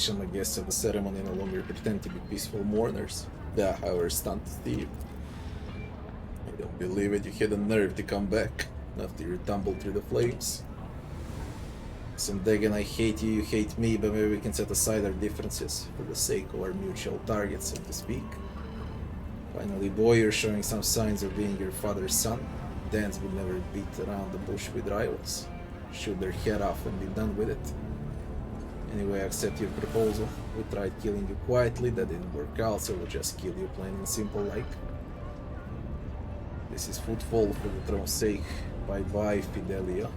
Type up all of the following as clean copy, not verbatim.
realization my guests of the ceremony no longer pretend to be peaceful mourners. They are, however, stunned to see. I don't believe it, you had the nerve to come back after you tumbled through the flames. Listen, Daggen, I hate you, you hate me, but maybe we can set aside our differences for the sake of our mutual target, so to speak. Finally, boy, you're showing some signs of being your father's son. Danes would never beat around the bush with rivals. Shoot their head off and be done with it. Anyway, I accept your proposal. We tried killing you quietly, that didn't work out, so we'll just kill you plain and simple like. This is Footfall for the throne's sake. Bye bye, Fidelio.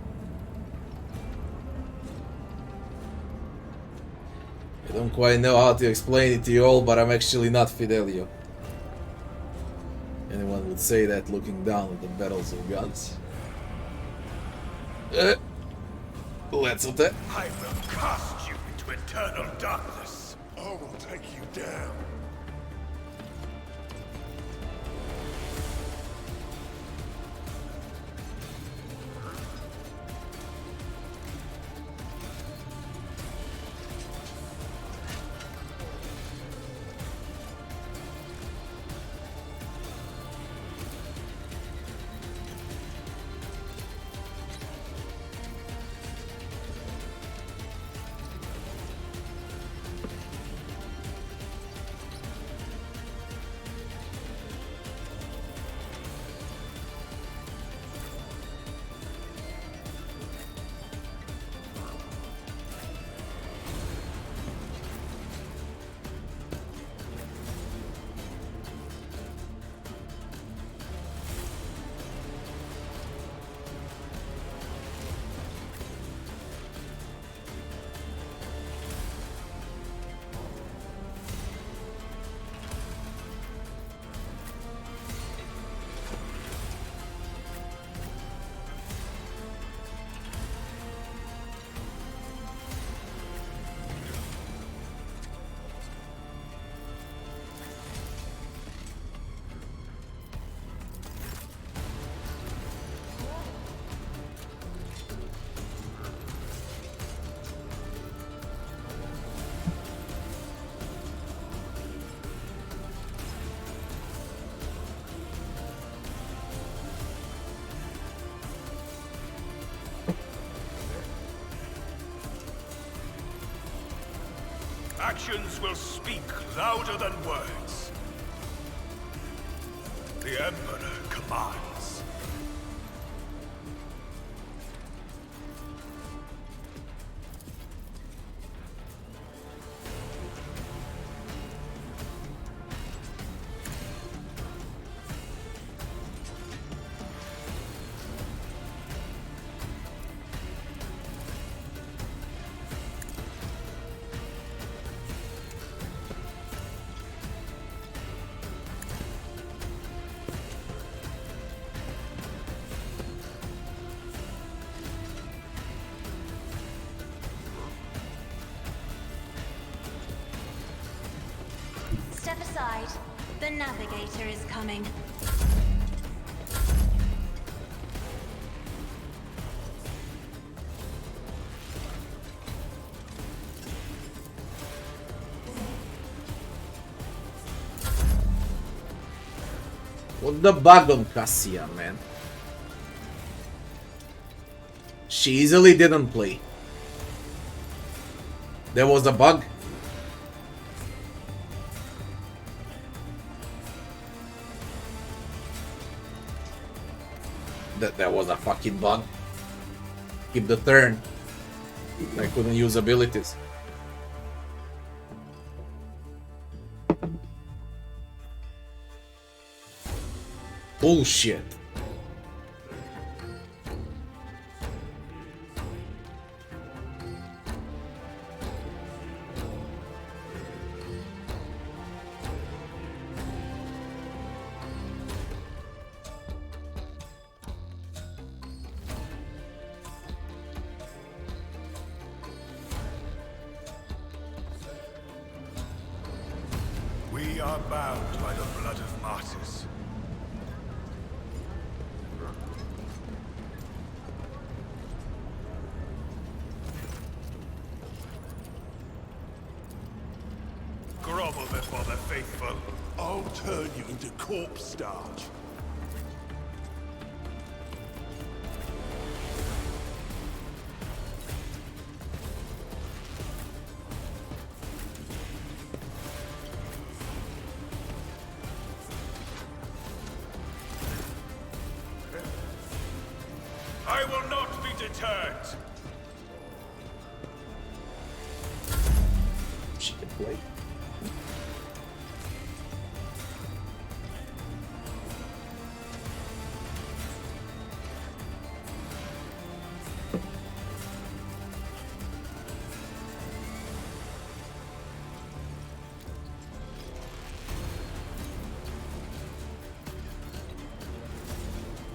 I don't quite know how to explain it to you all, but I'm actually not Fidelio. Anyone would say that looking down at the barrels of guns. Let's attack. I will cast you into eternal darkness. I will take you down. Actions will speak louder than words. The Emperor commands. Step aside. The navigator is coming. What's the bug on Cassia, man? She easily didn't play. There was a bug. That was a fucking bug. Keep the turn. I couldn't use abilities. Bullshit. We are bound by the blood of martyrs. Some of it for the faithful. I'll turn you into corpse starch. I will not be deterred. She can play.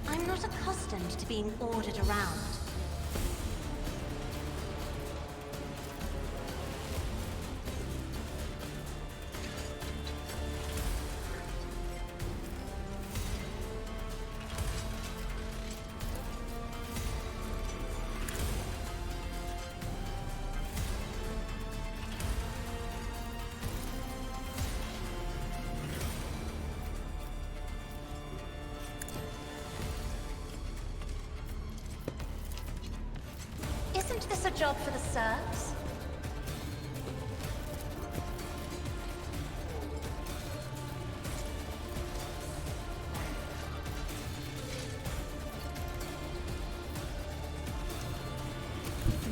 I'm not accustomed to being ordered around. Isn't this a job for the serfs?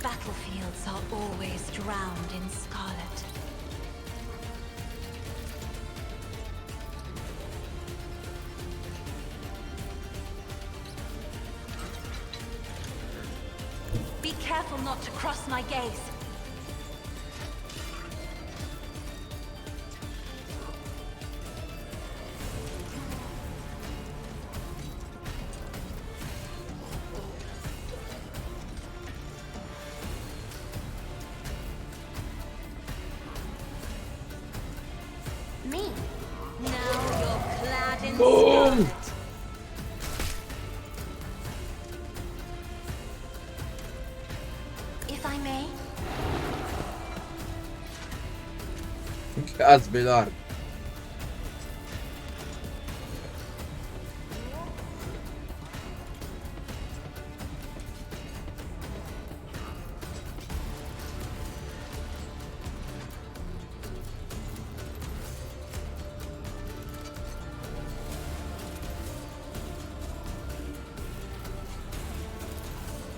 Battlefields are always drowned in scarlet. Be careful not to cross my gaze. Me? Now you're clad in Boom! scarlet. If I may, Gaz beyler.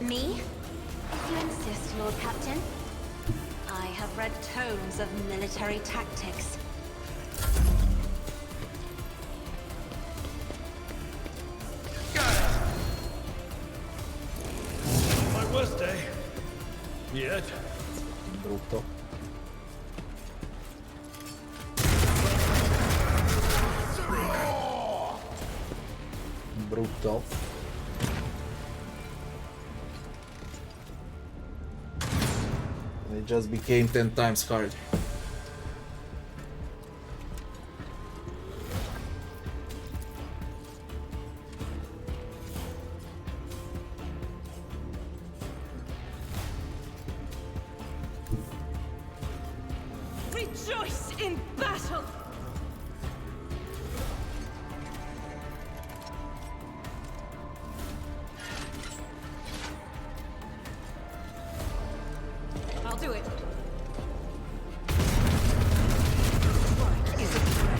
me? If you insist, Lord Captain. I have read tomes of military tactics. My worst day. Yet. Brutto. Brutto. It just became 10 times hard. Rejoice in battle! I'll do it. What is a threat?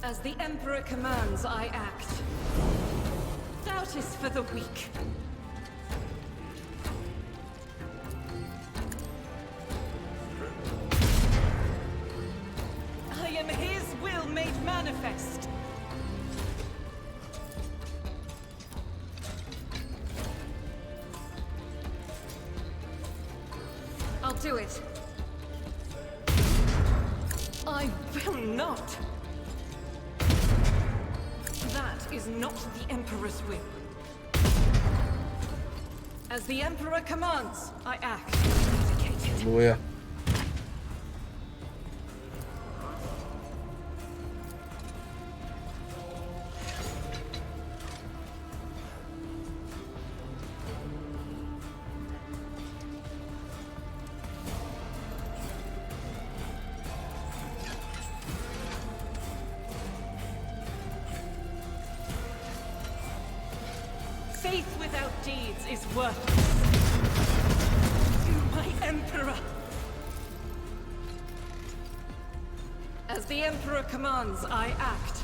As the Emperor commands, I act. Doubt is for the weak. I am his will made manifest. I'll do it. I will not. That is not the Emperor's will. As the Emperor commands, I act. Dedicated. Hallelujah. worthless. To my Emperor! As the Emperor commands, I act.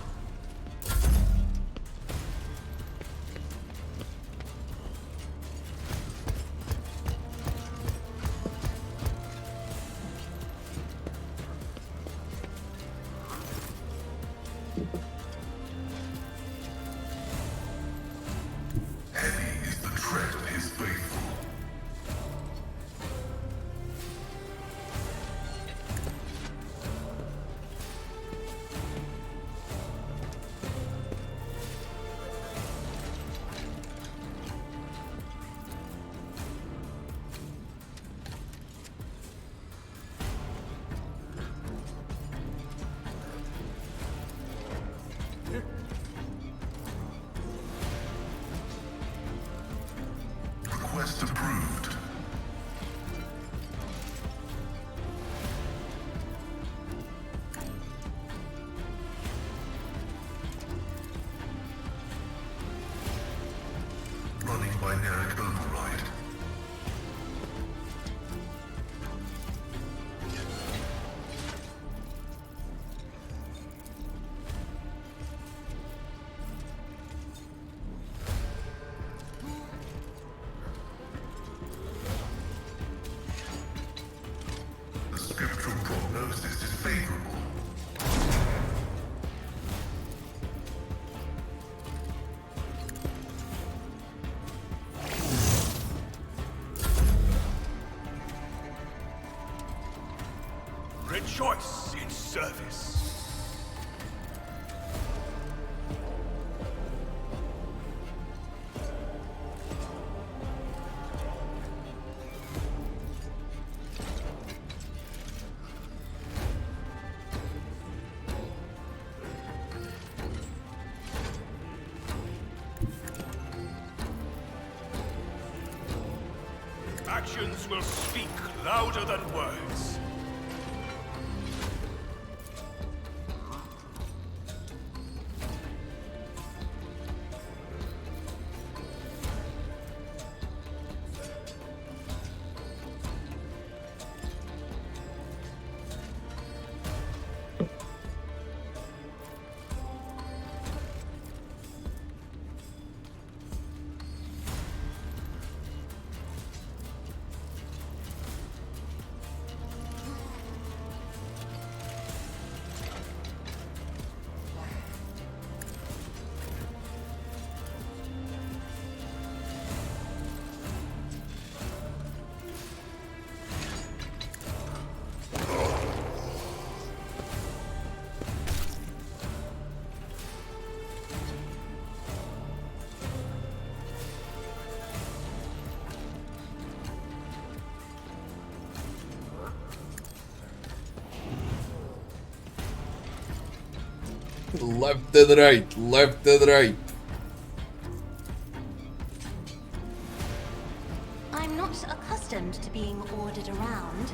Request approved. Running binary override. The scriptural prognosis is favorable. Rejoice in service. Actions will speak louder than words. Left and right, left and right. I'm not accustomed to being ordered around.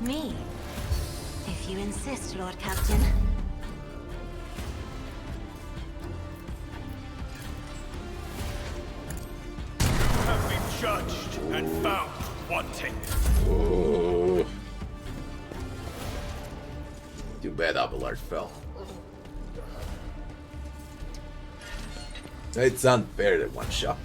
Me, if you insist, Lord Captain. Have been judged and found wanting. Oh. Too bad Abelard fell. It's unfair that one shot.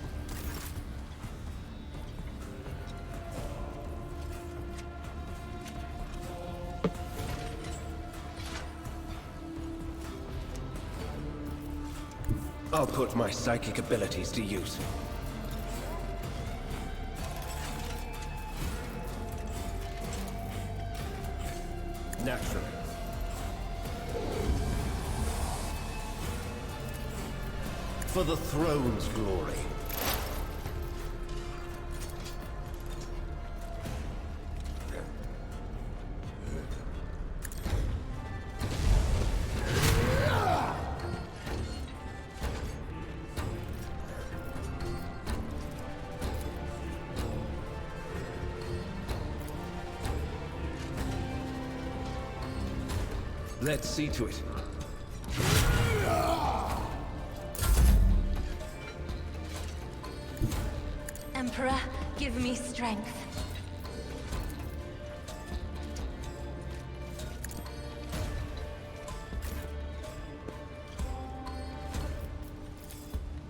I'll put my psychic abilities to use. Naturally. For the throne's glory. Let's see to it. Emperor, give me strength.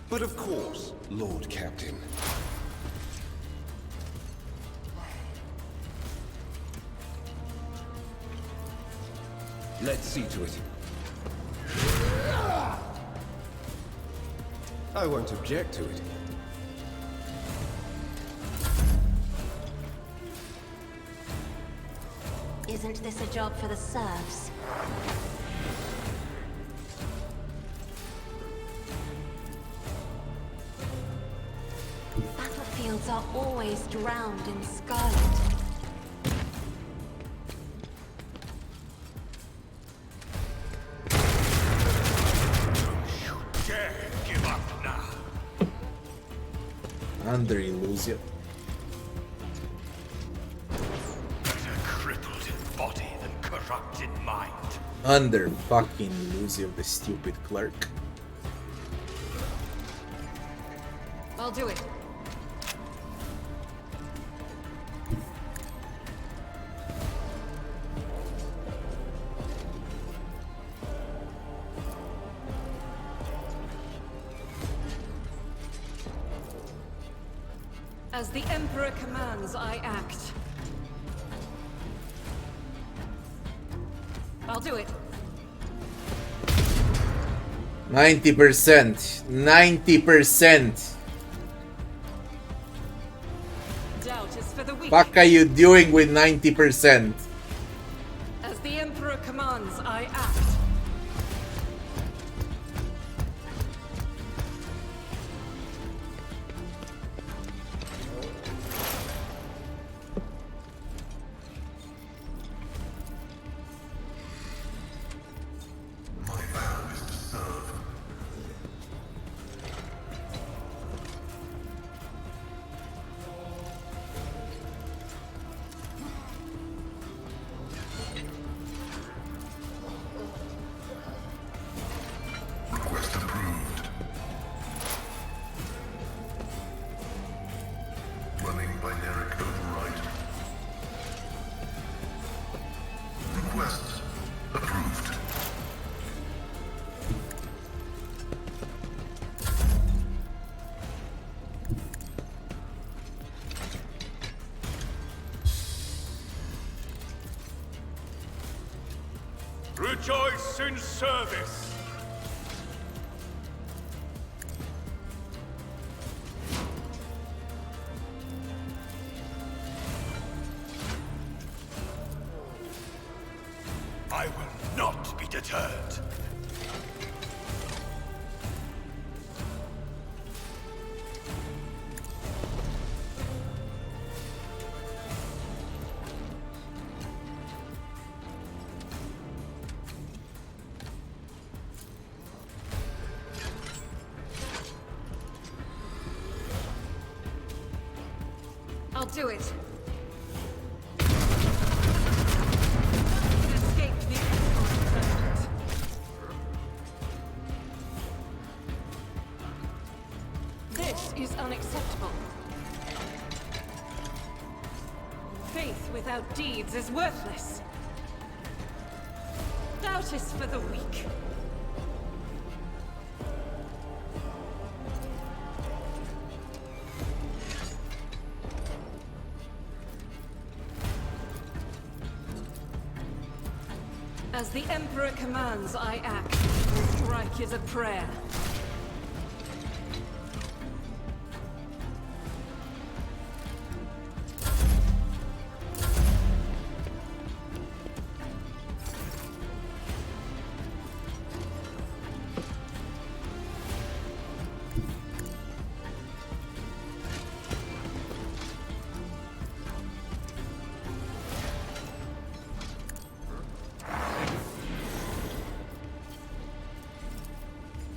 But of course, Lord Captain. Let's see to it. I won't object to it. Isn't this a job for the serfs? Battlefields are always drowned in scarlet. Under illusion. Better crippled in body than corrupt in mind. Under fucking illusion, the stupid clerk. I'll do it. As the Emperor commands, I act. I'll do it. 90%. 90%. Doubt is for the weak. Fuck are you doing with 90%? As the Emperor commands, I act. Request approved. Running binary override. Request approved. Rejoice in service. I will not be deterred. I'll do it. Escape the Emperor's judgment. This is unacceptable. Faith without deeds is worthless. Doubt is for the weak. As the Emperor commands, I act. Strike is a prayer.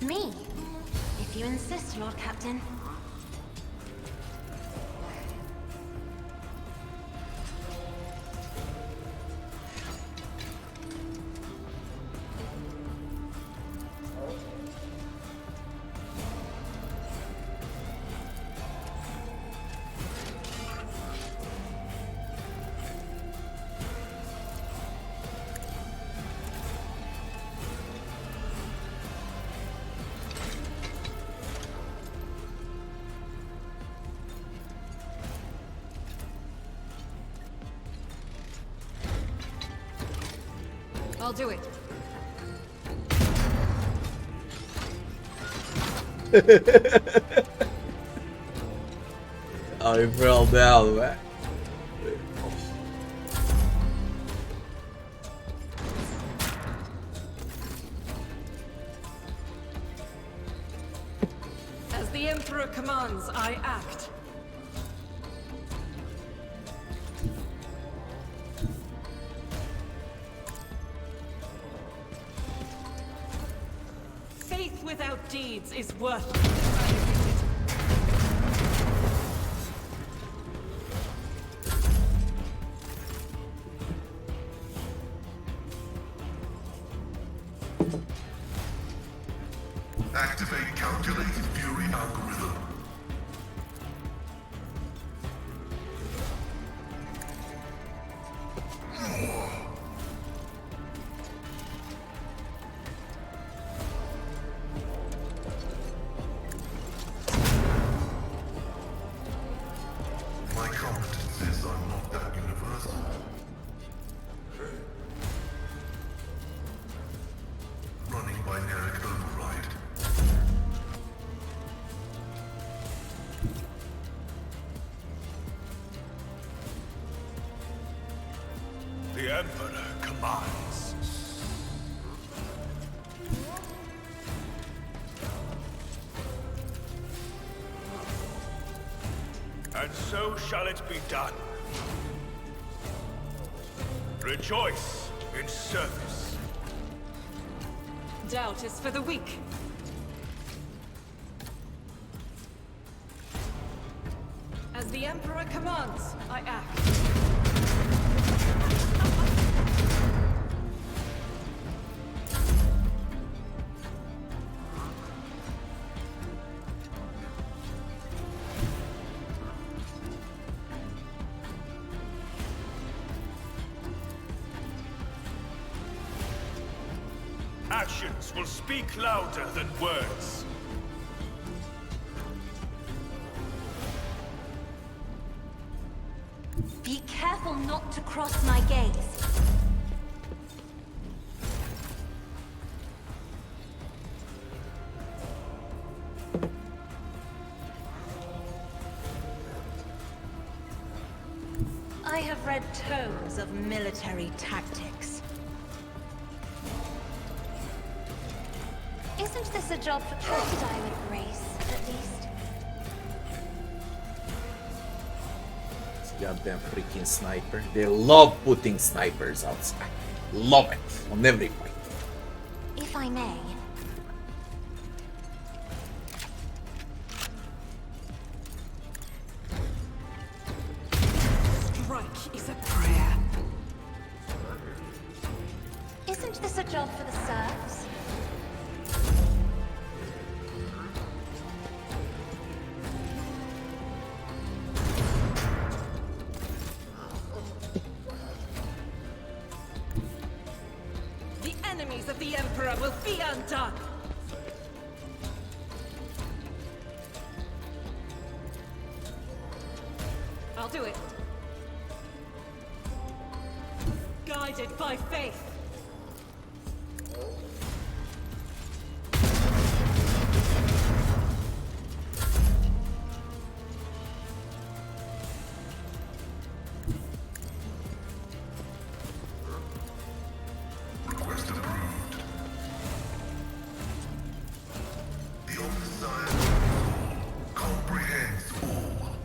Me, if you insist, Lord Captain. I'll do it. Oh, he fell down, man. As the Emperor commands, I act. Faith without deeds is worthless. Activate calculated fury algorithm. My competences are not that universal. Running binaric override. The Emperor commands. And so shall it be done. Rejoice in service. Doubt is for the weak. As the Emperor commands, I act. Actions will speak louder than words. Be careful not to cross my gaze. I have read tomes of military tactics. Isn't this a job for crocodile with grace, at least? Goddamn freaking sniper. They love putting snipers outside. Love it. On every fight. If I may. Strike is a prayer. Isn't this a job for the serfs? The enemies of the Emperor will be undone. I'll do it. Guided by faith. Request approved. The Omniscient comprehends all.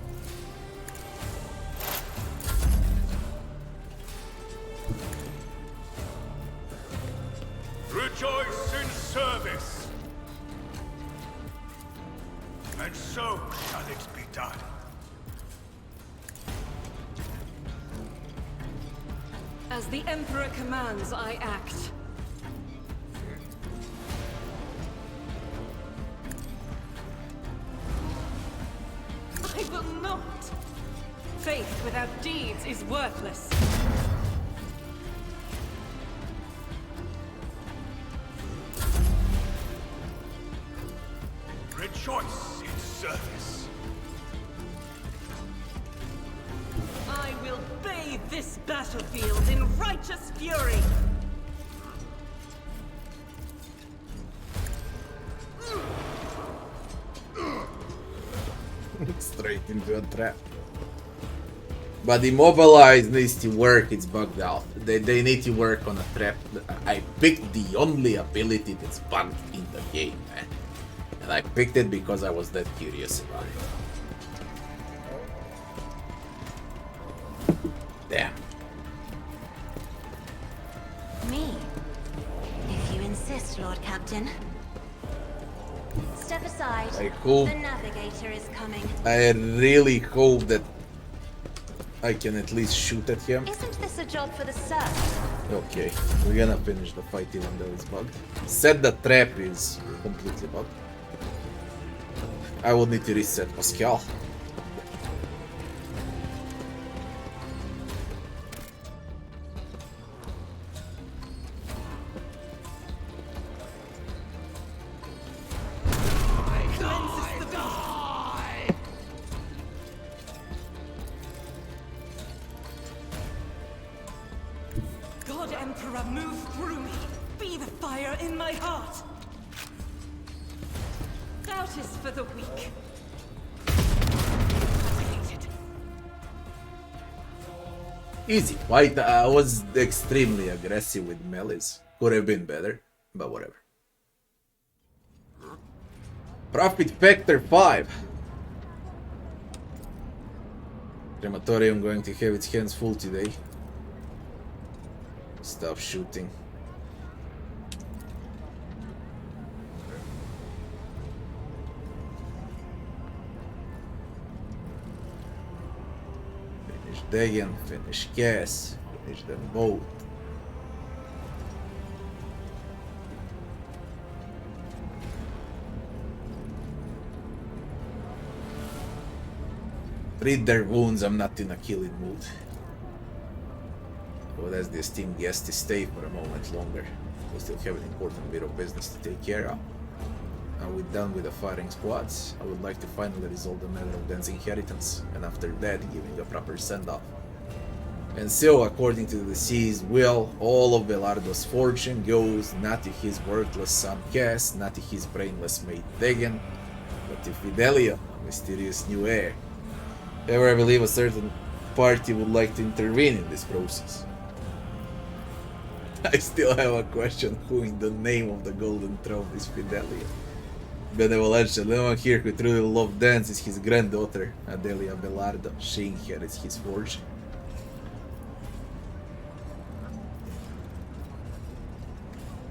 Rejoice in service. And so shall it be done. As the Emperor commands, I act. I will not! Faith without deeds is worthless. Rejoice in service. I will bathe this battlefield in righteous fury. straight into a trap. But immobilize needs to work, it's bugged out. They need to work on a trap. I picked the only ability that's bugged in the game, man. And I picked it because I was that curious about it. Damn. Me? If you insist, Lord Captain. Step aside. I hope. The navigator is coming. I really hope that I can at least shoot at him. Isn't this a job for the serf? Okay, we're gonna finish the fight even though it's bugged. Said the trap is completely bugged. I will need to reset Pascal. God Emperor, move through me. Be the fire in my heart. Doubt is for the weak. Easy fight. I was extremely aggressive with melees. Could have been better, but whatever. Profit Factor 5. Crematorium going to have its hands full today. Stop shooting. Finish Daggen, finish Gas, finish them both. Treat their wounds, I'm not in a killing mood. Well, as the esteemed guest to stay for a moment longer. We still have an important bit of business to take care of. Are we done with the firing squads? I would like to finally resolve the matter of Dan's inheritance, and after that, giving a proper send-off. And so, according to the deceased will, all of Belardo's fortune goes not to his worthless son Cass, not to his brainless mate Daggen, but to Fidelio, mysterious new heir. However, I believe a certain party would like to intervene in this process. I still have a question who in the name of the Golden Throne is Fidelio. Benevolent gentleman here who truly loved dance is his granddaughter, Adelia Belardo. She inherits his fortune.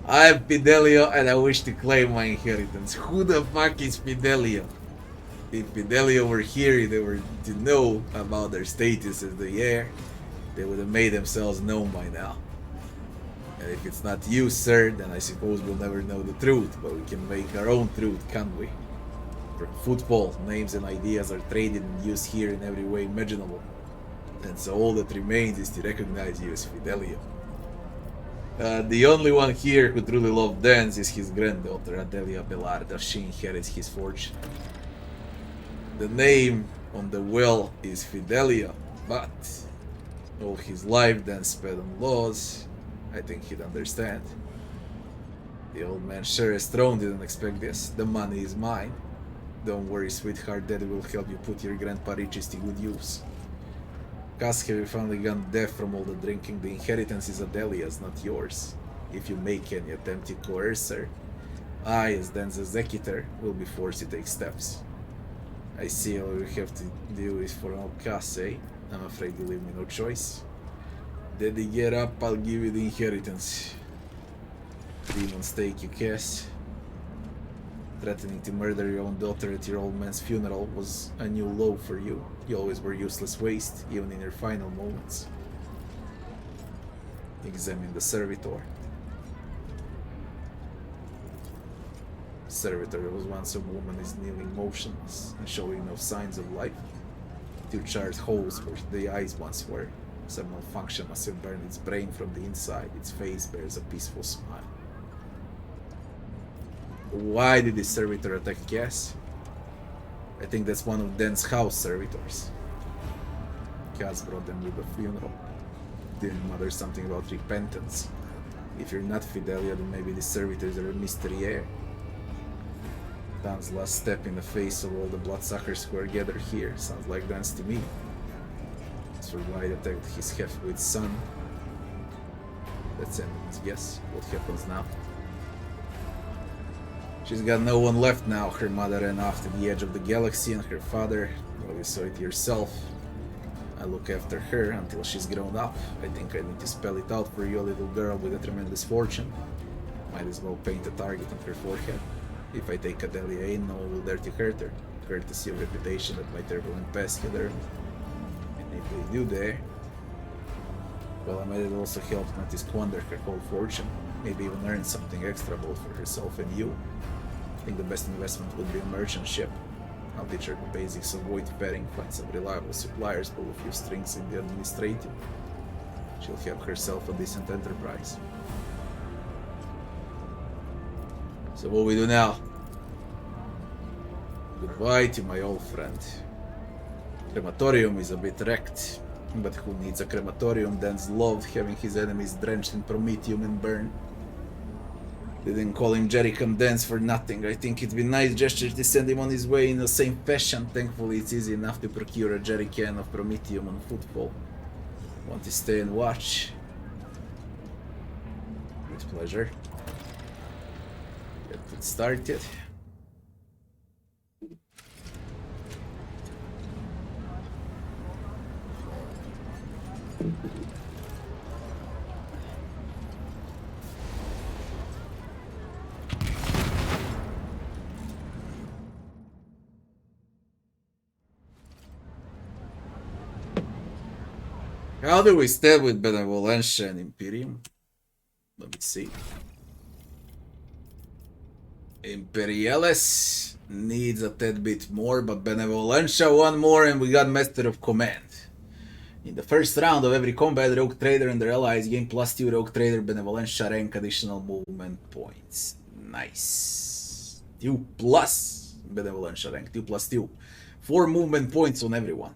I am Fidelio and I wish to claim my inheritance. Who the fuck is Fidelio? If Fidelio were here, they were to know about their status as the heir, they would have made themselves known by now. And if it's not you, sir, then I suppose we'll never know the truth, but we can make our own truth, can't we? From Footfall, names and ideas are traded and used here in every way imaginable. And so all that remains is to recognize you as Fidelio. The only one here who truly loved dance is his granddaughter, Adelia Belardo. She inherits his fortune. The name on the will is Fidelio, but all his life then spent on laws, I think he'd understand. The old man sure as throne didn't expect this. The money is mine. Don't worry, sweetheart, Daddy will help you put your grandpa riches to good use. Cass, have you finally gone deaf from all the drinking? The inheritance is Adelia's, not yours. If you make any attempt to coerce her, I, as Dan's executor, will be forced to take steps. I see all you have to do is for an Cass, eh? I'm afraid you leave me no choice. Daddy, get up, I'll give you the inheritance. Demons take you, Cass. Threatening to murder your own daughter at your old man's funeral was a new low for you. You always were useless waste, even in your final moments. Examine the servitor. Servitor was once a woman is kneeling motionless and showing no signs of life. Two charred holes where the eyes once were. Some malfunction must have burned its brain from the inside. Its face bears a peaceful smile. Why did the servitor attack Cass? I think that's one of Dan's house servitors. Cass brought them to the funeral. Didn't mutter something about repentance. If you're not Fidelio, then maybe the servitors are a mystery heir. Dan's last step in the face of all the bloodsuckers who are gathered here. Sounds like Dan's to me. Sir White attacked his half-wit son. That's anyone's guess. What happens now? She's got no one left now. Her mother ran off to the edge of the galaxy, and her father, well, you saw it yourself. I look after her until she's grown up. I think I need to spell it out for you, little girl with a tremendous fortune. Might as well paint a target on her forehead. If I take Fidelio in, no one will dare to hurt her. Courtesy of reputation that my turbulent past had earned. And if they do dare, well, I might also help not to squander her whole fortune. Maybe even earn something extra both for herself and you. I think the best investment would be a merchant ship. I'll teach her the basics of void pairing, find some reliable suppliers, pull a few strings in the administrative. She'll have herself a decent enterprise. So what we do now? Goodbye to my old friend. Crematorium is a bit wrecked, but who needs a crematorium? Dan's loved having his enemies drenched in promethium and burned. They didn't call him Jerrycam Dance for nothing. I think it'd be a nice gesture to send him on his way in the same fashion. Thankfully, it's easy enough to procure a jerrycan of promethium on Footfall. Want to stay and watch? With pleasure. Get it started. How do we start with Benevolentia and Imperium? Let me see. Imperialis needs a tad bit more, but Benevolentia one more and we got Master of Command. In the first round of every combat, Rogue Trader and their allies gain +2 Rogue Trader Benevolentia rank additional movement points. Nice. 2 plus Benevolentia rank, 2 plus 2. 4 movement points on everyone.